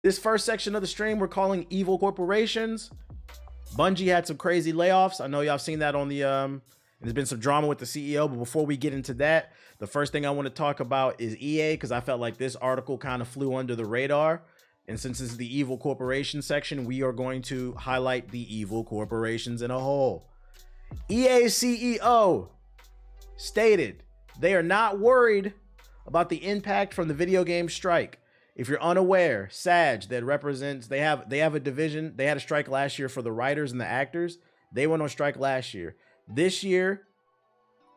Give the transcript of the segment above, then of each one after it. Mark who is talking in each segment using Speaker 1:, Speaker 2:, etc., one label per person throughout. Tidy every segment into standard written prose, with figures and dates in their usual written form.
Speaker 1: This first section of the stream we're calling Evil Corporations. Bungie had some crazy layoffs. I know y'all seen that on the there's been some drama with the CEO, but before we get into that, the first thing I want to talk about is EA, because I felt like this article kind of flew under the radar. And since this is the Evil Corporation section, we are going to highlight the evil corporations in a whole. EA CEO stated they are not worried about the impact from the video game strike. If you're unaware, SAG, that represents, they have a division. They had a strike last year for the writers and the actors. They went on strike last year. This year,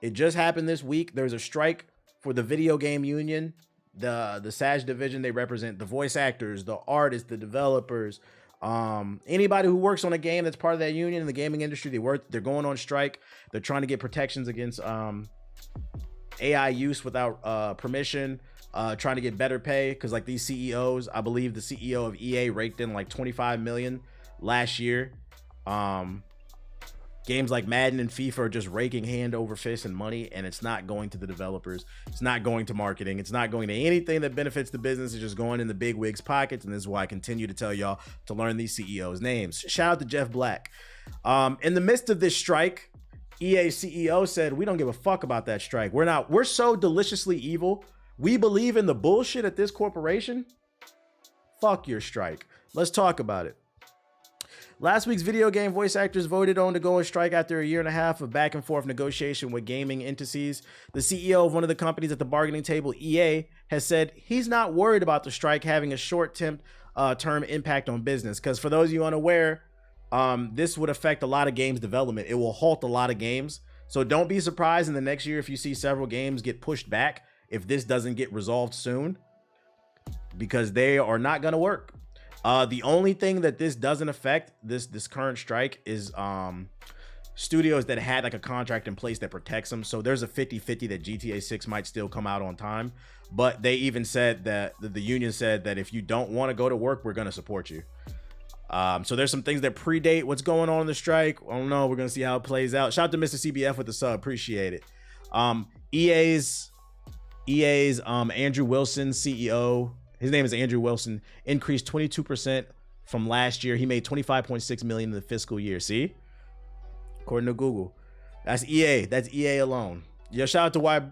Speaker 1: it just happened this week. There's a strike for the video game union, the SAG division. They represent the voice actors, the artists, the developers, anybody who works on a game that's part of that union in the gaming industry. They're going on strike. They're trying to get protections against AI use without permission. Trying to get better pay, because like these CEOs, I believe the CEO of EA raked in like 25 million last year. Games like Madden and FIFA are just raking hand over fist in money, and it's not going to the developers. It's not going to marketing. It's not going to anything that benefits the business. It's just going in the big wigs' pockets, and this is why I continue to tell y'all to learn these CEOs' names. Shout out to Jeff Black. In the midst of this strike, EA CEO said, "We don't give a fuck about that strike. We're so deliciously evil. We believe in the bullshit at this corporation. Fuck your strike. Let's talk about it." Last week's video game voice actors voted on to go on strike after a year and a half of back and forth negotiation with gaming entities. The CEO of one of the companies at the bargaining table, EA, has said he's not worried about the strike having a short-term impact on business. Because for those of you unaware, this would affect a lot of games development. It will halt a lot of games. So don't be surprised in the next year if you see several games get pushed back if this doesn't get resolved soon, because they are not going to work. The only thing that this doesn't affect, this current strike, is studios that had like a contract in place that protects them. So there's a 50-50 that GTA 6 might still come out on time, but they even said that the union said that if you don't want to go to work, we're going to support you. So there's some things that predate what's going on in the strike. I don't know. We're going to see how it plays out. Shout out to Mr. CBF with the sub. Appreciate it. EA's Andrew Wilson, CEO, his name is Andrew Wilson, increased 22% from last year. He made 25.6 million in the fiscal year. See, according to Google, that's EA. That's EA alone. Yo, shout out to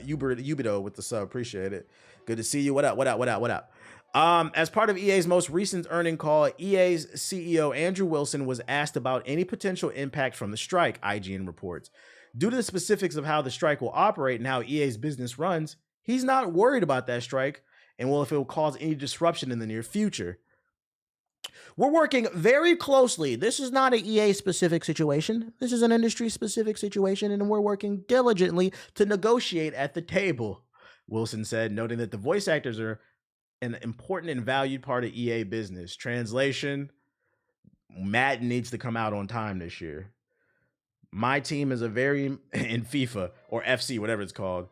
Speaker 1: Ubido with the sub. Appreciate it. Good to see you. What up? As part of EA's most recent earning call, EA's CEO Andrew Wilson was asked about any potential impact from the strike. IGN reports. Due to the specifics of how the strike will operate and how EA's business runs, he's not worried about that strike and if it will cause any disruption in the near future. We're working very closely. This is not an EA specific situation. This is an industry specific situation, and we're working diligently to negotiate at the table, Wilson said, noting that the voice actors are an important and valued part of EA business. Translation: Madden needs to come out on time this year. My team is in FIFA or FC, whatever it's called.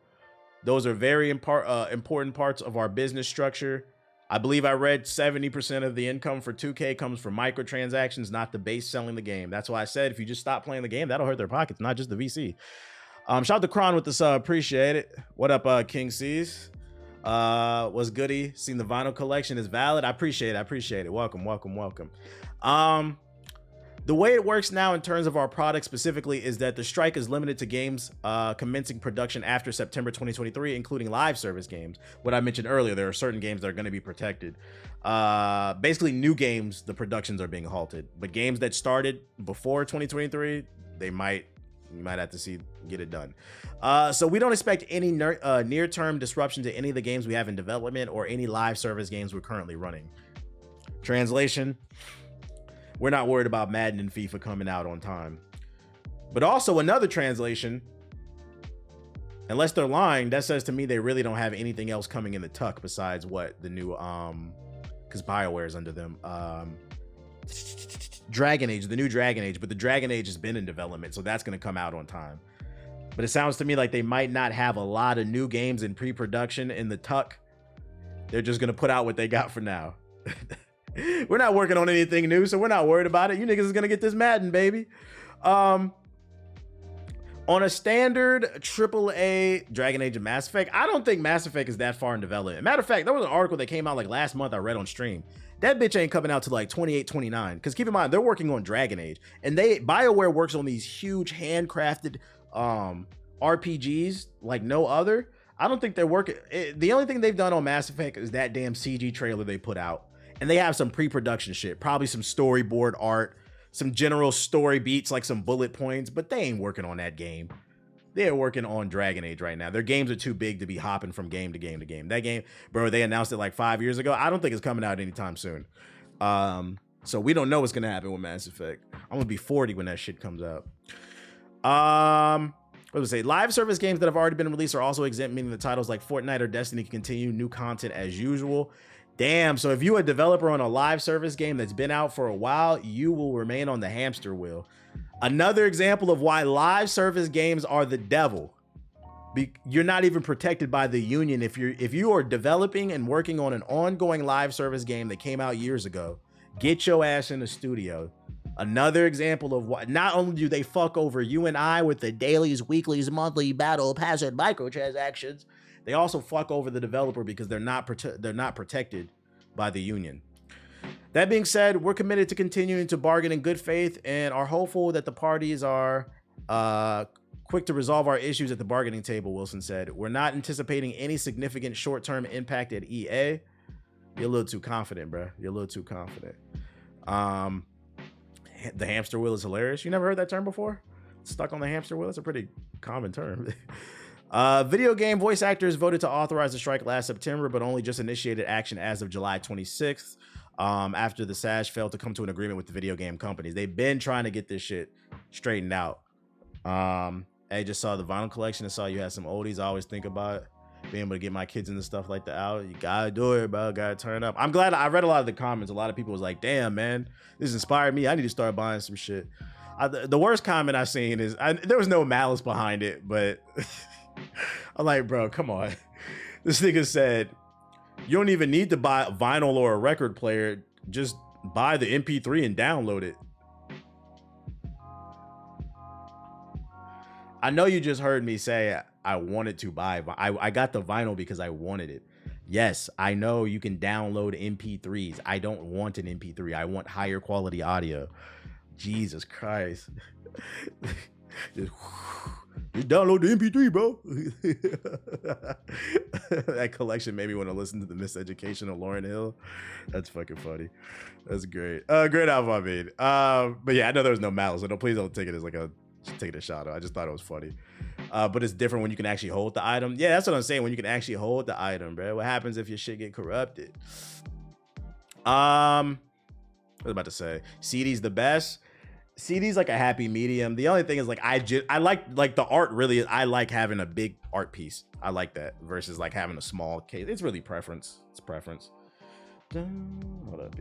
Speaker 1: Those are very important parts of our business structure. I believe I read 70% of the income for 2K comes from microtransactions, not the base selling the game. That's why I said if you just stop playing the game, that'll hurt their pockets, not just the VC. Shout out to Kron with the sub. Appreciate it. What up, King C's? What's goody? Seen the vinyl collection is valid. I appreciate it. Welcome. The way it works now in terms of our product specifically is that the strike is limited to games commencing production after September 2023, including live service games. What I mentioned earlier, there are certain games that are going to be protected. Basically, new games, the productions are being halted. But games that started before 2023, you might have to get it done. So we don't expect any near-term disruption to any of the games we have in development or any live service games we're currently running. Translation: we're not worried about Madden and FIFA coming out on time. But also another translation, unless they're lying, that says to me they really don't have anything else coming in the tuck besides what the new, because BioWare is under them. Dragon Age, the new Dragon Age, but the Dragon Age has been in development, so that's going to come out on time. But it sounds to me like they might not have a lot of new games in pre-production in the tuck. They're just going to put out what they got for now. We're not working on anything new, so we're not worried about it. You niggas is gonna get this Madden, baby. On a standard AAA Dragon Age and Mass Effect, I don't think Mass Effect is that far in development. Matter of fact, there was an article that came out like last month I read on stream. That bitch ain't coming out to like 28, 29. Because keep in mind, they're working on Dragon Age. And BioWare works on these huge handcrafted RPGs like no other. I don't think they're working. The only thing they've done on Mass Effect is that damn CG trailer they put out. And they have some pre-production shit, probably some storyboard art, some general story beats, like some bullet points, but they ain't working on that game. They're working on Dragon Age right now. Their games are too big to be hopping from game to game to game. That game, bro, they announced it like 5 years ago. I don't think it's coming out anytime soon. So we don't know what's gonna happen with Mass Effect. I'm gonna be 40 when that shit comes out. What was I say? Live service games that have already been released are also exempt, meaning the titles like Fortnite or Destiny can continue new content as usual. Damn, so if you're a developer on a live service game that's been out for a while, you will remain on the hamster wheel. Another example of why live service games are the devil. You're not even protected by the union. If you are developing and working on an ongoing live service game that came out years ago, get your ass in the studio. Another example of why not only do they fuck over you and I with the dailies, weeklies, monthly battle pass and microtransactions, they also fuck over the developer because they're not protected by the union. That being said, we're committed to continuing to bargain in good faith and are hopeful that the parties are quick to resolve our issues at the bargaining table, Wilson said. We're not anticipating any significant short-term impact at EA. You're a little too confident, bro. You're a little too confident. The hamster wheel is hilarious. You never heard that term before? Stuck on the hamster wheel? It's a pretty common term. Video game voice actors voted to authorize the strike last September, but only just initiated action as of July 26th. After the SAG failed to come to an agreement with the video game companies. They've been trying to get this shit straightened out. I just saw the vinyl collection. I saw you had some oldies. I always think about being able to get my kids into stuff like that out. You gotta do it, bro. Gotta turn up. I'm glad I read a lot of the comments. A lot of people was like, damn, man, this inspired me. I need to start buying some shit. The worst comment I've seen is, there was no malice behind it, but I'm like, bro, come on. This nigga said, you don't even need to buy a vinyl or a record player. Just buy the MP3 and download it. I know you just heard me say I wanted to buy. I got the vinyl because I wanted it. Yes, I know you can download MP3s. I don't want an MP3. I want higher quality audio. Jesus Christ. Just download the MP3, bro. That collection made me want to listen to the Miseducation of Lauryn Hill. That's fucking funny. That's great. Great album, I mean. But yeah, I know there was no malice, so please don't take it as like take a shot. I just thought it was funny. But it's different when you can actually hold the item. Yeah, that's what I'm saying. When you can actually hold the item, bro. What happens if your shit get corrupted? What was I about to say? CD's the best. CD's like a happy medium. The only thing is like I like the art really. I like having a big art piece. I like that versus like having a small case. It's really preference. It's preference. Hold up,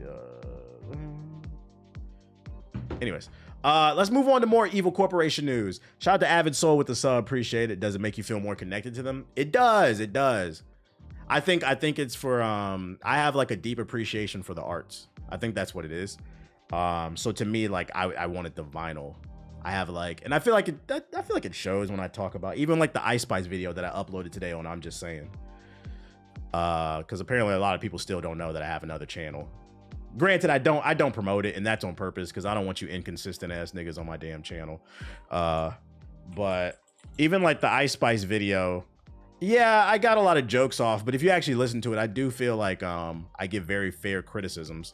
Speaker 1: anyways, let's move on to more Evil Corporation news. Shout out to Avid Soul with the sub. Appreciate it. Does it make you feel more connected to them? It does. It does. I think it's for I have like a deep appreciation for the arts. I think that's what it is. So to me, like I wanted the vinyl. I have like, and I feel like it shows when I talk about even like the Ice Spice video that I uploaded today on I'm Just Saying. Because apparently a lot of people still don't know that I have another channel. Granted, I don't promote it, and that's on purpose because I don't want you inconsistent ass niggas on my damn channel. But even like the Ice Spice video, yeah, I got a lot of jokes off, but if you actually listen to it, I do feel like I give very fair criticisms.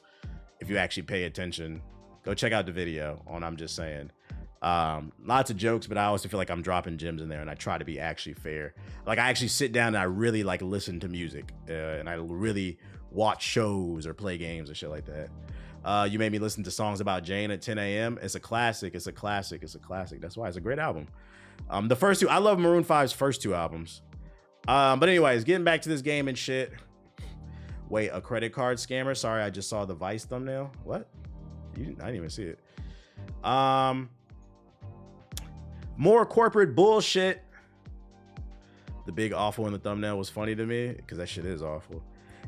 Speaker 1: If you actually pay attention, go check out the video on I'm Just Saying. Lots of jokes, but I also feel like I'm dropping gems in there, and I try to be actually fair. Like I actually sit down and I really like listen to music, and I really watch shows or play games or shit like that. You made me listen to songs about Jane at 10 a.m. It's a classic. It's a classic. It's a classic. That's why it's a great album. The first two, I love Maroon 5's first two albums. But anyways, getting back to this game and shit. Wait, a credit card scammer? Sorry, I just saw the Vice thumbnail. What? I didn't even see it. More corporate bullshit. The big awful in the thumbnail was funny to me because that shit is awful.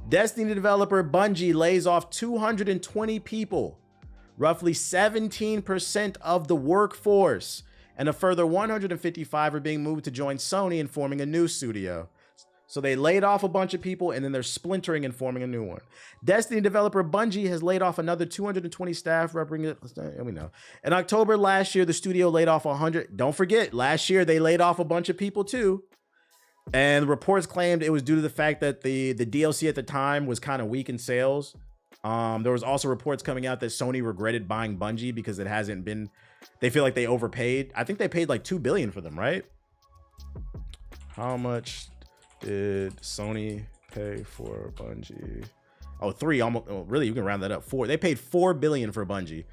Speaker 1: Destiny developer Bungie lays off 220 people, roughly 17% of the workforce, and a further 155 are being moved to join Sony and forming a new studio. So they laid off a bunch of people and then they're splintering and forming a new one. Destiny developer Bungie has laid off another 220 staff. We know. In October last year, the studio laid off 100. Don't forget, last year they laid off a bunch of people too. And reports claimed it was due to the fact that the DLC at the time was kind of weak in sales. There was also reports coming out that Sony regretted buying Bungie because it hasn't been, they feel like they overpaid. I think they paid like $2 billion for them, right? How much did Sony pay for Bungie? Oh, 3, almost. Oh, really, you can round that up. 4. They paid $4 billion for Bungie.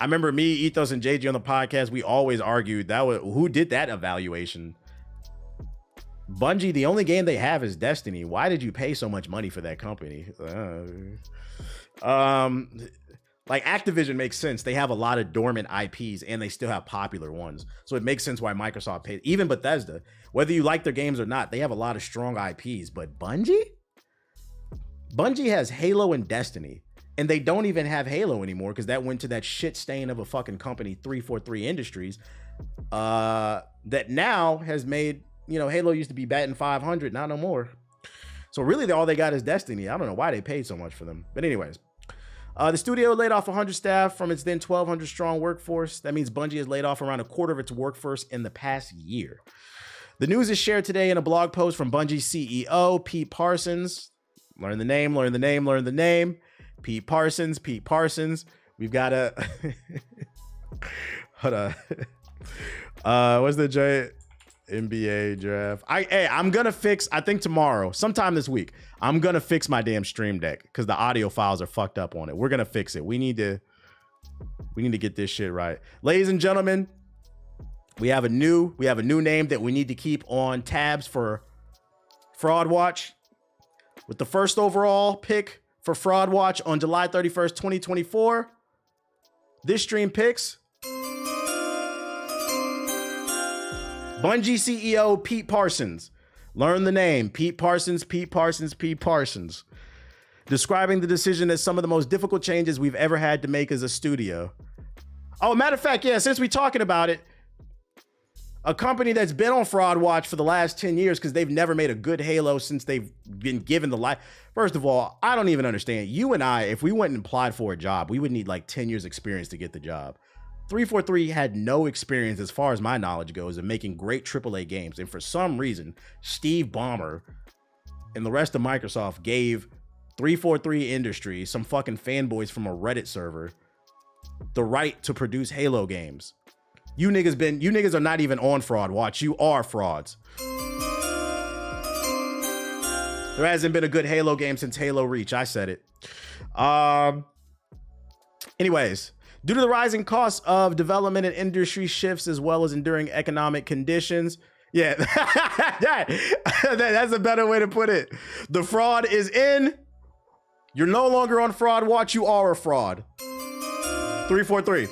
Speaker 1: I remember me, Ethos, and JG on the podcast, we always argued that was, who did that evaluation? Bungie, the only game they have is Destiny. Why did you pay so much money for that company? Like Activision makes sense. They have a lot of dormant IPs and they still have popular ones. So it makes sense why Microsoft paid. Even Bethesda, whether you like their games or not, they have a lot of strong IPs. But Bungie has Halo and Destiny. And they don't even have Halo anymore because that went to that shit stain of a fucking company, 343 Industries, that now has made, you know, Halo used to be batting 500, not no more. So really, all they got is Destiny. I don't know why they paid so much for them. But anyways, the studio laid off 100 staff from its then 1,200 strong workforce. That means Bungie has laid off around a quarter of its workforce in the past year. The news is shared today in a blog post from Bungie CEO Pete Parsons. Learn the name. Pete Parsons. We've got a hold on. What's the J? NBA draft. I'm gonna fix, I think tomorrow, sometime this week, I'm gonna fix my damn Stream Deck because the audio files are fucked up on it. We're gonna fix it. We need to get this shit right. Ladies and gentlemen, we have a new name that we need to keep on tabs for Fraud Watch. With the first overall pick for Fraud Watch on July 31st, 2024, this stream picks Bungie CEO Pete Parsons. Learn the name. Pete Parsons. Describing the decision as some of the most difficult changes we've ever had to make as a studio. Oh, matter of fact, yeah, since we're talking about it, a company that's been on Fraud Watch for the last 10 years because they've never made a good Halo since they've been given the life. First of all, I don't even understand. You and I, if we went and applied for a job, we would need like 10 years experience to get the job. 343 had no experience, as far as my knowledge goes, in making great AAA games. And for some reason, Steve Ballmer and the rest of Microsoft gave 343 Industries, some fucking fanboys from a Reddit server, the right to produce Halo games. You niggas are not even on Fraud Watch. You are frauds. There hasn't been a good Halo game since Halo Reach. I said it. Anyways, due to the rising costs of development and industry shifts, as well as enduring economic conditions. Yeah, that's a better way to put it. The fraud is in. You're no longer on Fraud Watch. You are a fraud. 343.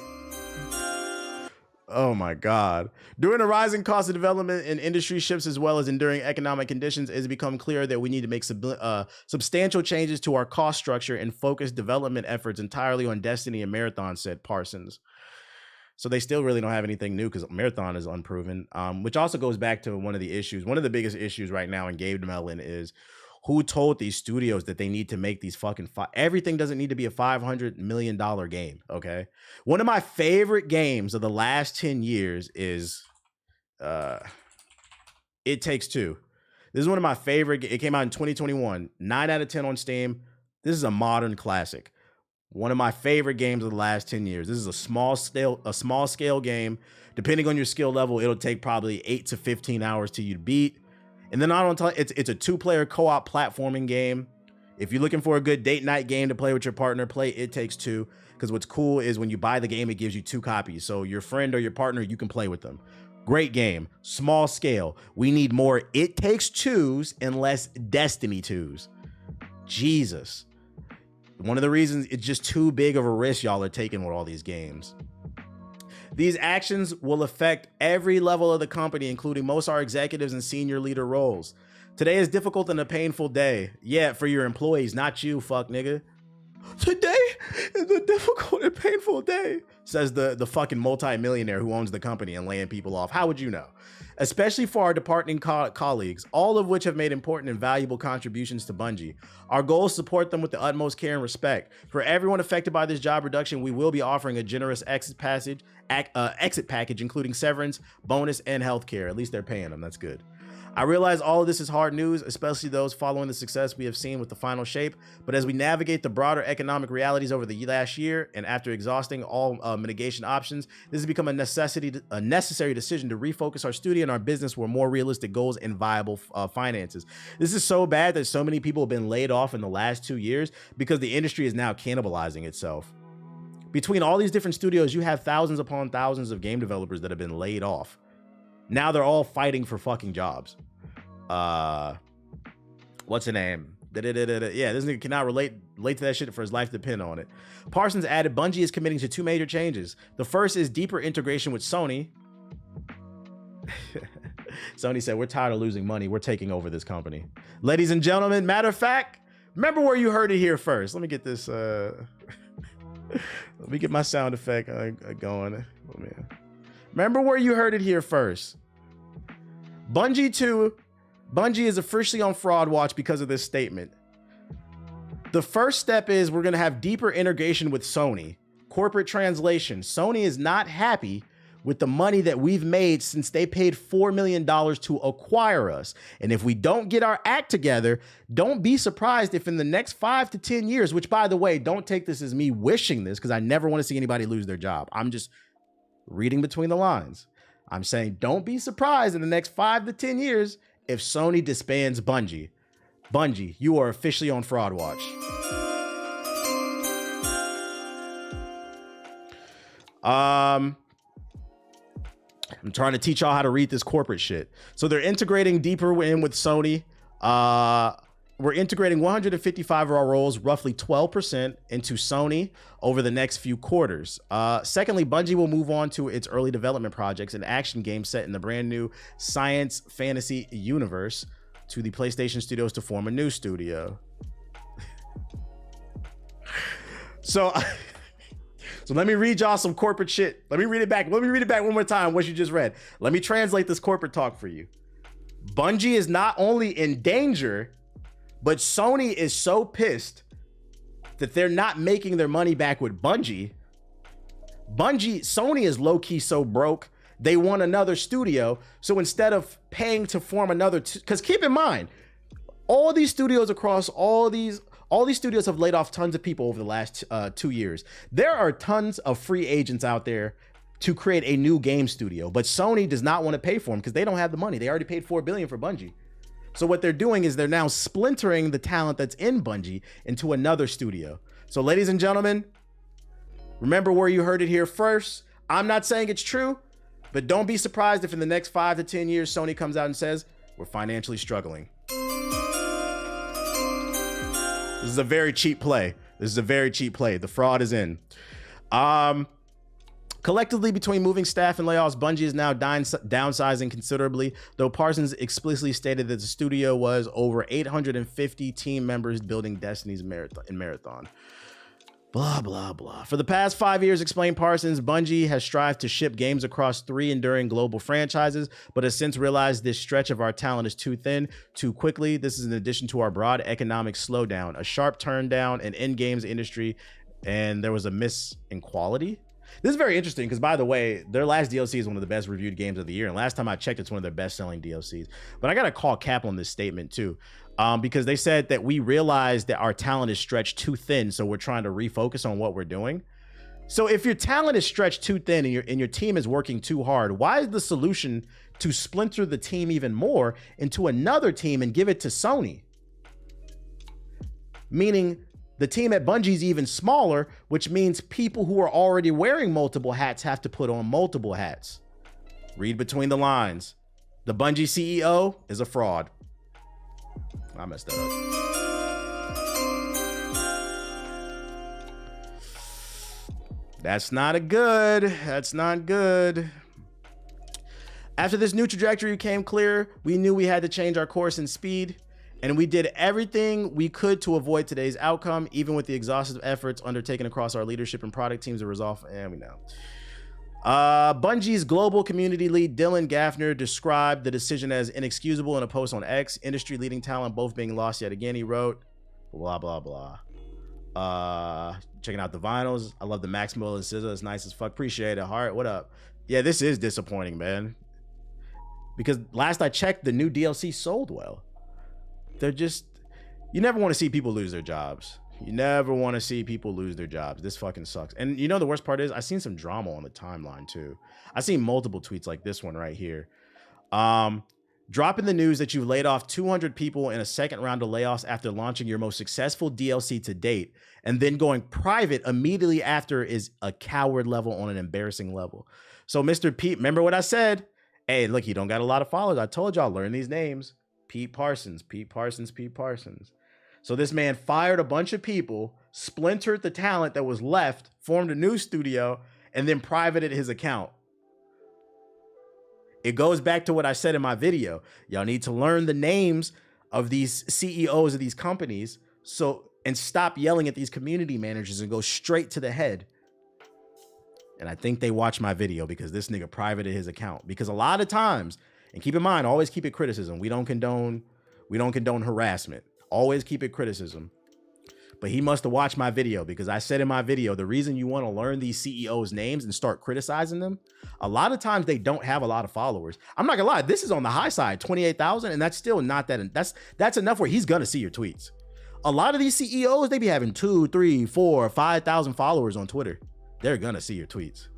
Speaker 1: Oh my God. During the rising cost of development and industry shifts, as well as enduring economic conditions, it's become clear that we need to make substantial changes to our cost structure and focus development efforts entirely on Destiny and Marathon, said Parsons. So they still really don't have anything new because Marathon is unproven, which also goes back to one of the issues. One of the biggest issues right now in game development is who told these studios that they need to make these fucking everything doesn't need to be a $500 million game. Okay. One of my favorite games of the last 10 years is It Takes Two. This is one of my favorite. It came out in 2021, 9 out of 10 on Steam. This is a modern classic. One of my favorite games of the last 10 years. This is a small scale game. Depending on your skill level, it'll take probably 8 to 15 hours to you to beat. And then it's a 2-player co-op platforming game. If you're looking for a good date night game to play with your partner, play It Takes Two. Because what's cool is when you buy the game, it gives you 2 copies. So your friend or your partner, you can play with them. Great game, small scale. We need more It Takes Twos and less Destiny 2s. Jesus. One of the reasons it's just too big of a risk y'all are taking with all these games. These actions will affect every level of the company, including most of our executives and senior leader roles. Today is difficult and a painful day. Yeah, for your employees, not you, fuck nigga. Today is a difficult and painful day, says the fucking multi-millionaire who owns the company and laying people off. How would you know? Especially for our departing colleagues, all of which have made important and valuable contributions to Bungie. Our goal is to support them with the utmost care and respect. For everyone affected by this job reduction, we will be offering a generous exit package, including severance, bonus, and healthcare. At least they're paying them. That's good. I realize all of this is hard news, especially those following the success we have seen with the final shape. But as we navigate the broader economic realities over the last year, and after exhausting all mitigation options, this has become a necessary decision to refocus our studio and our business with more realistic goals and viable finances. This is so bad that so many people have been laid off in the last 2 years because the industry is now cannibalizing itself. Between all these different studios, you have thousands upon thousands of game developers that have been laid off. Now they're all fighting for fucking jobs. What's the name? Yeah, this nigga cannot relate to that shit for his life to depend on it. Parsons added, Bungie is committing to 2 major changes. The first is deeper integration with Sony. Sony said, we're tired of losing money. We're taking over this company. Ladies and gentlemen, matter of fact, remember where you heard it here first. Let me get this, let me get my sound effect going. Oh, man. Remember where you heard it here first. Bungie is officially on fraud watch because of this statement. The first step is we're going to have deeper integration with Sony. Corporate translation. Sony is not happy with the money that we've made since they paid $4 million to acquire us. And if we don't get our act together, don't be surprised if in the next 5 to 10 years, which by the way, don't take this as me wishing this because I never want to see anybody lose their job. I'm just reading between the lines. I'm saying don't be surprised in the next 5 to 10 years if Sony disbands Bungie. Bungie, you are officially on fraud watch. I'm trying to teach y'all how to read this corporate shit. So they're integrating deeper in with Sony. We're integrating 155 of our roles, roughly 12%, into Sony over the next few quarters. Secondly, Bungie will move on to its early development projects and action games set in the brand new science fantasy universe to the PlayStation Studios to form a new studio. So let me read y'all some corporate shit. Let me read it back. Let me read it back one more time, what you just read. Let me translate this corporate talk for you. Bungie is not only in danger, but Sony is so pissed that they're not making their money back with Bungie. Sony is low-key so broke, they want another studio. So instead of paying to form another, because keep in mind, all these studios across all these studios have laid off tons of people over the last 2 years. There are tons of free agents out there to create a new game studio, but Sony does not want to pay for them because they don't have the money. They already paid $4 billion for Bungie. So what they're doing is they're now splintering the talent that's in Bungie into another studio. So ladies and gentlemen, remember where you heard it here first. I'm not saying it's true, but don't be surprised if in the next 5 to 10 years, Sony comes out and says, we're financially struggling. This is a very cheap play. The fraud is in. Collectively, between moving staff and layoffs, Bungie is now downsizing considerably, though Parsons explicitly stated that the studio was over 850 team members building Destiny's Marathon. Blah, blah, blah. For the past 5 years, explained Parsons, Bungie has strived to ship games across 3 enduring global franchises, but has since realized this stretch of our talent is too thin, too quickly. This is in addition to our broad economic slowdown, a sharp turn down in in-games industry, and there was a miss in quality. This is very interesting because, by the way, their last DLC is one of the best reviewed games of the year. And last time I checked, it's one of their best-selling DLCs. But I got to call cap on this statement, too, because they said that we realized that our talent is stretched too thin, so we're trying to refocus on what we're doing. So if your talent is stretched too thin and your team is working too hard, why is the solution to splinter the team even more into another team and give it to Sony? Meaning the team at Bungie is even smaller, which means people who are already wearing multiple hats have to put on multiple hats. Read between the lines. The Bungie CEO is a fraud. I messed that up. That's not good. After this new trajectory became clear, we knew we had to change our course and speed. And we did everything we could to avoid today's outcome, even with the exhaustive efforts undertaken across our leadership and product teams to resolve. And we know. Bungie's global community lead Dylan Gaffner described the decision as inexcusable in a post on X. Industry leading talent both being lost yet again, he wrote. Blah blah blah. Checking out the vinyls. I love the Maximo and SZA. It's nice as fuck. Appreciate it. Heart, what up? Yeah, this is disappointing, man. Because last I checked, the new DLC sold well. They're just, you never want to see people lose their jobs. You never want to see people lose their jobs. This fucking sucks. And you know the worst part is, I seen some drama on the timeline too. I seen multiple tweets like this one right here. Dropping the news that you've laid off 200 people in a second round of layoffs after launching your most successful DLC to date, and then going private immediately after is a coward level on an embarrassing level. So Mr. Pete, remember what I said? Hey, look, you don't got a lot of followers. I told y'all, learn these names. Pete Parsons. So this man fired a bunch of people, splintered the talent that was left, formed a new studio, and then privated his account. It goes back to what I said in my video. Y'all need to learn the names of these CEOs of these companies and stop yelling at these community managers and go straight to the head. And I think they watched my video because this nigga privated his account. Because a lot of times, and keep in mind, always keep it criticism. We don't condone harassment. Always keep it criticism. But he must have watched my video because I said in my video, the reason you want to learn these CEOs' names and start criticizing them, a lot of times they don't have a lot of followers. I'm not gonna lie, this is on the high side, 28,000, and that's still not that. That's enough where he's gonna see your tweets. A lot of these CEOs, they be having 2, 3, 4, 5,000 followers on Twitter. They're gonna see your tweets.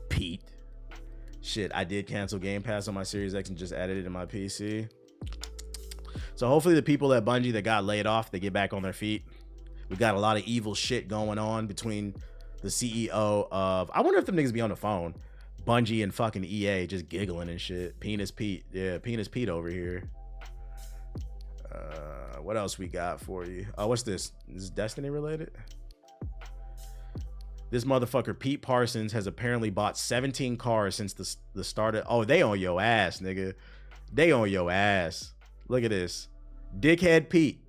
Speaker 1: Pete. Shit, I did cancel Game Pass on my Series X and just added it to my PC. So hopefully the people at Bungie that got laid off, they get back on their feet. We got a lot of evil shit going on between the CEO of, I wonder if them niggas be on the phone, Bungie and fucking EA just giggling and shit. Penis Pete. Yeah, Penis Pete over here. What else we got for you? Oh, what's this? Is this Destiny related? This motherfucker, Pete Parsons, has apparently bought 17 cars since the start of... Oh, they on your ass, nigga. They on your ass. Look at this. Dickhead Pete.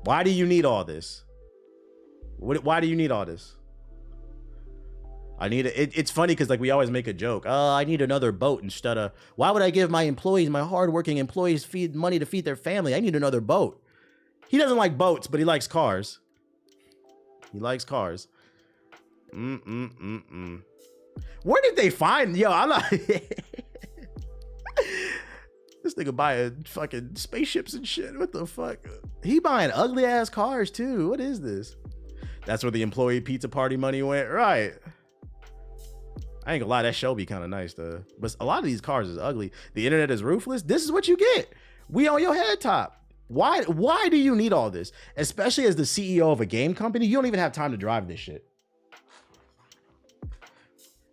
Speaker 1: Why do you need all this? Why do you need all this? It's funny because like we always make a joke. Oh, I need another boat instead of... Why would I give my employees, my hardworking employees, money to feed their family? I need another boat. He doesn't like boats, but he likes cars. He likes cars. Where did they find? Yo, I'm not... This nigga buying fucking spaceships and shit. What the fuck? He buying ugly ass cars too. What is this? That's where the employee pizza party money went, right? I ain't gonna lie, that show be kind of nice though. But a lot of these cars is ugly. The internet is ruthless. This is what you get. We on your head top. Why do you need all this? Especially as the CEO of a game company, you don't even have time to drive this shit. And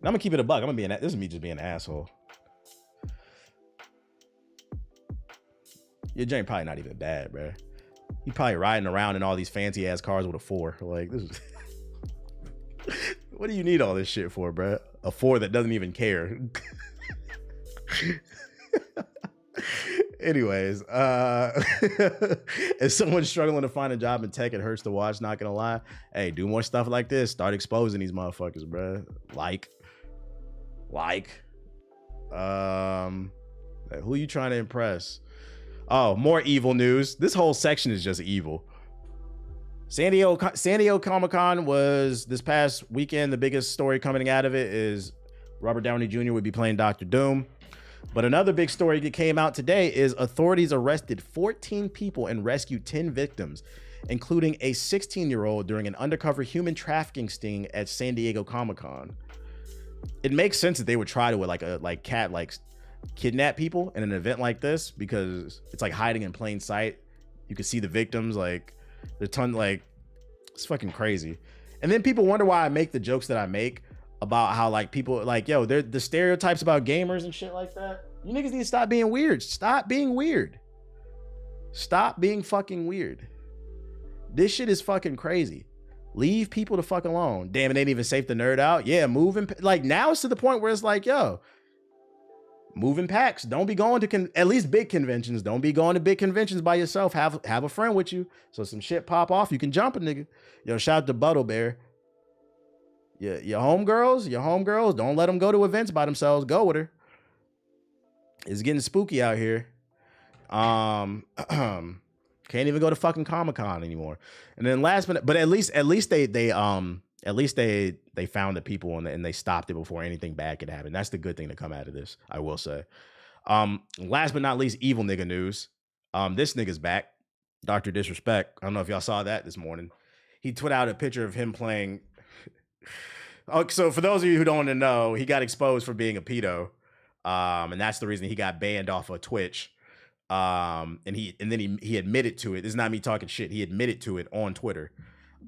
Speaker 1: I'm gonna keep it a buck. This is me just being an asshole. Your joint probably not even bad, bro. You probably riding around in all these fancy ass cars with a 4. Like this is. What do you need all this shit for, bro? A 4 that doesn't even care. Anyways, as someone struggling to find a job in tech, it hurts to watch. Not gonna lie. Hey, do more stuff like this. Start exposing these motherfuckers, bro. Who you trying to impress? Oh, more evil news. This whole section is just evil. San Diego Comic-Con was this past weekend. The biggest story coming out of it is Robert Downey Jr. would be playing Dr. Doom. But another big story that came out today is authorities arrested 14 people and rescued 10 victims, including a 16-year-old during an undercover human trafficking sting at San Diego Comic-Con. It makes sense that they would try to kidnap people in an event like this because it's like hiding in plain sight. You can see the victims, like the ton, like it's fucking crazy. And then people wonder why I make the jokes that I make about how like people like, yo, they're the stereotypes about gamers and shit like that. You niggas need to stop being weird. Stop being weird. Stop being fucking weird. This shit is fucking crazy. Leave people the fuck alone. Damn, it ain't even safe to nerd out. Yeah, moving. Like now it's to the point where it's like, yo, moving packs. Don't be going to at least big conventions. Don't be going to big conventions by yourself. Have a friend with you. So some shit pop off, you can jump a nigga. Yo, shout out to Buttle Bear. Yeah, your homegirls, don't let them go to events by themselves. Go with her. It's getting spooky out here. Can't even go to fucking Comic-Con anymore. And then last minute, but at least they found the people and they stopped it before anything bad could happen. That's the good thing to come out of this, I will say. Last but not least, evil nigga news. This nigga's back. Dr. Disrespect. I don't know if y'all saw that this morning. He tweeted out a picture of him playing. Oh, so for those of you who don't know, he got exposed for being a pedo. And that's the reason he got banned off of Twitch. And then he admitted to it. This is not me talking shit. He admitted to it on Twitter.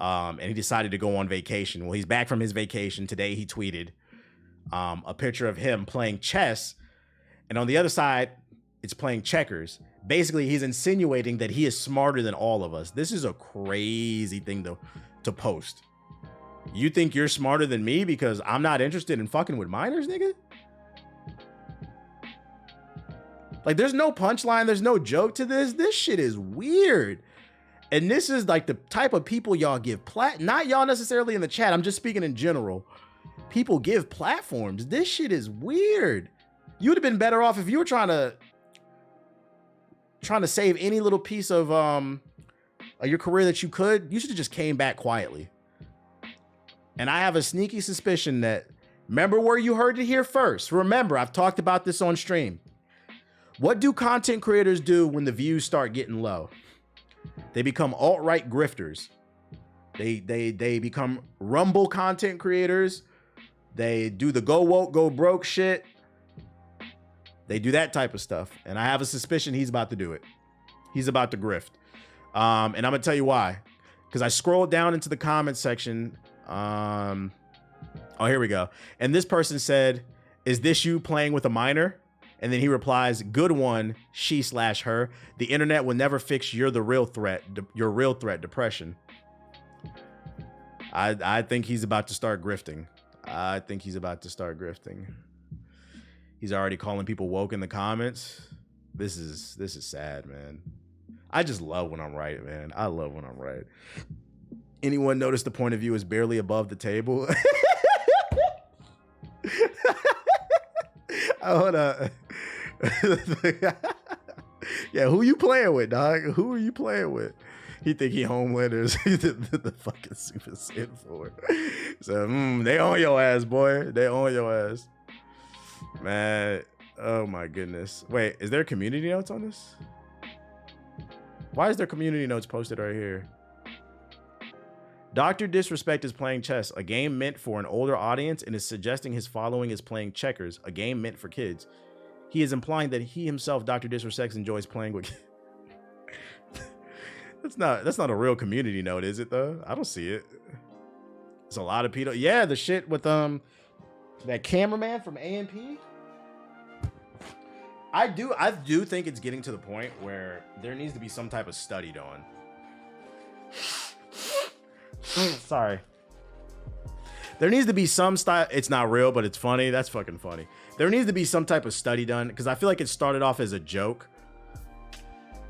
Speaker 1: And he decided to go on vacation. Well, he's back from his vacation. Today he tweeted a picture of him playing chess. And on the other side, it's playing checkers. Basically, he's insinuating that he is smarter than all of us. This is a crazy thing to post. You think you're smarter than me because I'm not interested in fucking with minors, nigga? Like, there's no punchline. There's no joke to this. This shit is weird. And this is like the type of people y'all give not y'all necessarily in the chat. I'm just speaking in general. People give platforms. This shit is weird. You would have been better off if you were trying to save any little piece of your career that you could. You should have just came back quietly. And I have a sneaky suspicion that, remember where you heard it here first. Remember, I've talked about this on stream. What do content creators do when the views start getting low? They become alt-right grifters. They become Rumble content creators. They do the go woke, go broke shit. They do that type of stuff. And I have a suspicion he's about to do it. He's about to grift. And I'm gonna tell you why. Because I scrolled down into the comments section. Oh, here we go. And this person said, "Is this you playing with a minor?" And then he replies, "Good one, she/her. The internet will never fix your real threat, depression." I think he's about to start grifting. He's already calling people woke in the comments. This is sad, man. I just love when I'm right, man. I love when I'm right. Anyone notice the point of view is barely above the table? Hold up. Yeah, who you playing with, dog? Who are you playing with? He think he Homelanders. the fucking Super Saiyan 4. So they on your ass, boy. They on your ass. Man, oh my goodness. Wait, is there community notes on this? Why is there community notes posted right here? Dr. Disrespect is playing chess, a game meant for an older audience, and is suggesting his following is playing checkers, a game meant for kids. He is implying that he himself, Dr. Disrespect, enjoys playing with That's not a real community note, is it though? I don't see it. It's a lot of pedo. Yeah, the shit with that cameraman from AMP. I do think it's getting to the point where there needs to be some type of study done. Sorry. There needs to be some style. It's not real, but it's funny. That's fucking funny. There needs to be some type of study done because I feel like it started off as a joke.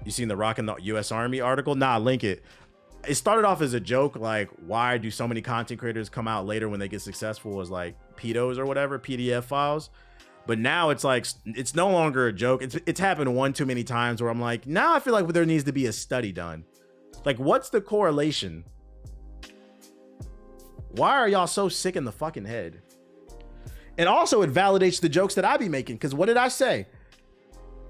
Speaker 1: You seen the Rockin' the U.S. Army article? Nah, link it. It started off as a joke, like, why do so many content creators come out later when they get successful as like pedos or whatever, PDF files? But now it's like, it's no longer a joke. It's happened one too many times where I'm like, now I feel like there needs to be a study done. Like, what's the correlation? Why are y'all so sick in the fucking head? And also it validates the jokes that I be making. Because what did I say?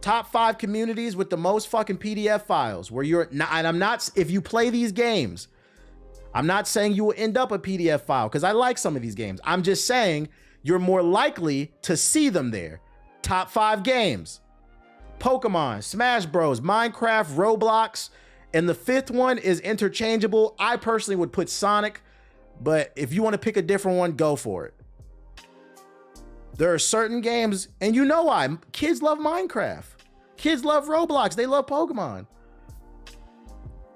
Speaker 1: Top 5 communities with the most fucking PDF files where you're not, and I'm not, if you play these games, I'm not saying you will end up a PDF file because I like some of these games. I'm just saying you're more likely to see them there. Top 5 games: Pokemon, Smash Bros, Minecraft, Roblox, and the 5th one is interchangeable. I personally would put Sonic, but if you want to pick a different one, go for it. There are certain games, and you know why. Kids love Minecraft. Kids love Roblox. They love Pokemon.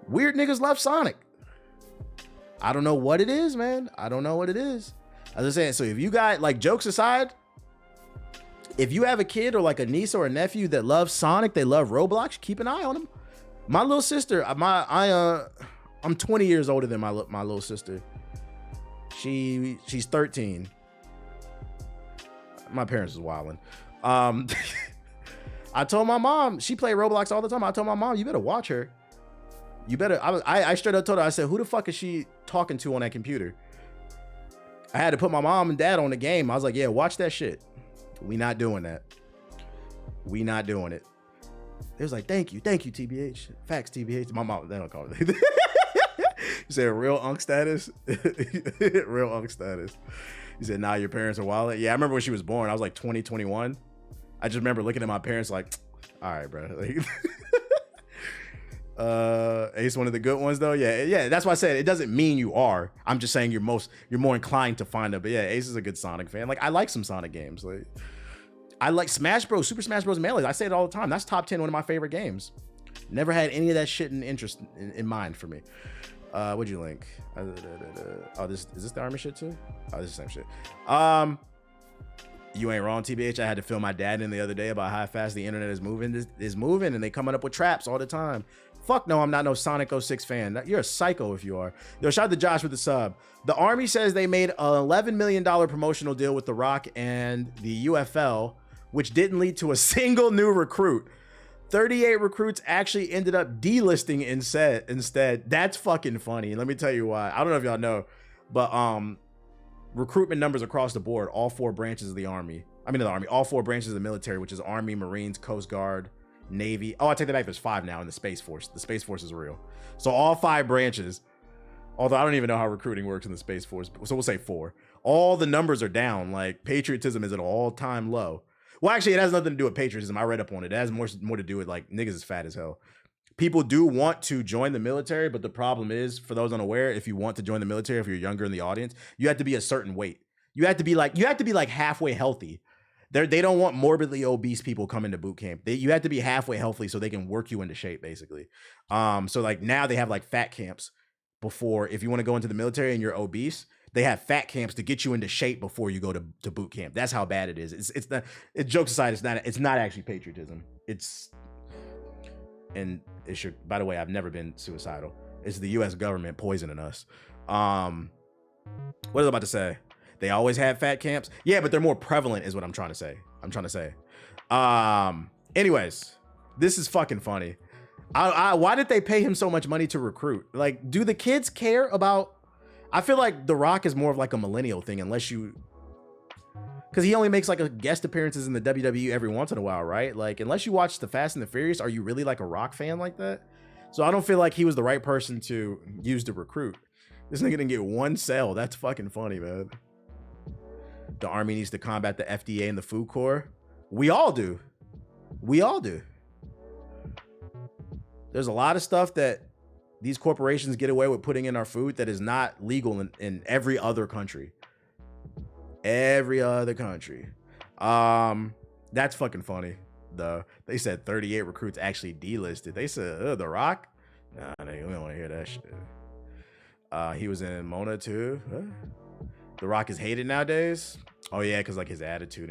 Speaker 1: Weird niggas love Sonic. I don't know what it is, man. I don't know what it is. As I was saying, so if you got, like, jokes aside, if you have a kid or like a niece or a nephew that loves Sonic, they love Roblox, keep an eye on them. My little sister, I'm 20 years older than my little sister. She's 13. My parents is wilding. I told my mom, she played Roblox all the time. I told my mom, you better watch her. You better. I straight up told her, I said, who the fuck is she talking to on that computer? I had to put my mom and dad on the game. I was like, yeah, watch that shit. We not doing that. We not doing it. It was like, thank you, TBH. Facts, TBH. My mom, they don't call it. You said real unk status? Real unk status. He said, nah, your parents are wild. Yeah, I remember when she was born. I was like 20, 21. I just remember looking at my parents like, all right, bro. Like, Ace, one of the good ones though. Yeah. That's why I said it doesn't mean you are. I'm just saying you're more inclined to find it. But yeah, Ace is a good Sonic fan. Like, I like some Sonic games. Like, I like Smash Bros. Super Smash Bros. Melee. I say it all the time. That's top 10, one of my favorite games. Never had any of that shit in mind for me. What'd you link? Oh, is this the army shit too? Oh, this is the same shit. You ain't wrong, TBH. I had to fill my dad in the other day about how fast the internet is moving, and they coming up with traps all the time. Fuck no, I'm not no Sonic 06 fan. You're a psycho if you are. Yo, shout out to Josh with the sub. The Army says they made an $11 million promotional deal with The Rock and the UFL, which didn't lead to a single new recruit. 38 recruits actually ended up delisting instead. That's fucking funny. And let me tell you why. I don't know if y'all know, but recruitment numbers across the board, all four branches of the Army. All four branches of the military, which is Army, Marines, Coast Guard, Navy. Oh, I take that back. There's 5 now in the Space Force. The Space Force is real. So all 5 branches, although I don't even know how recruiting works in the Space Force. So we'll say 4. All the numbers are down. Like, patriotism is at an all-time low. Well, actually, it has nothing to do with patriotism. I read up on it. It has more to do with, like, niggas is fat as hell. People do want to join the military, but the problem is, for those unaware, if you want to join the military, if you're younger in the audience, you have to be a certain weight. You have to be like halfway healthy. They don't want morbidly obese people coming to boot camp. You have to be halfway healthy so they can work you into shape, basically. So like now they have like fat camps before, if you want to go into the military and you're obese, they have fat camps to get you into shape before you go to boot camp. That's how bad it is. It's not, jokes aside, it's not actually patriotism. And it should, by the way, I've never been suicidal. It's the US government poisoning us. What was I about to say? They always have fat camps. Yeah, but they're more prevalent is what I'm trying to say. Anyways, this is fucking funny. Why did they pay him so much money to recruit? Like, do the kids care about, I feel like The Rock is more of like a millennial thing, unless you, because he only makes like a guest appearances in the WWE every once in a while, right? Like, unless you watch the Fast and the Furious, are you really like a Rock fan like that? So I don't feel like he was the right person to use to recruit. This nigga didn't get one sale. That's fucking funny, man. The Army needs to combat the FDA and the Food Corps. We all do. There's a lot of stuff that these corporations get away with putting in our food that is not legal in every other country. Every other country. That's fucking funny. They said 38 recruits actually delisted. They said, The Rock? Nah, we don't want to hear that shit. He was in Mona too. Huh? The Rock is hated nowadays. Oh yeah, because like his attitude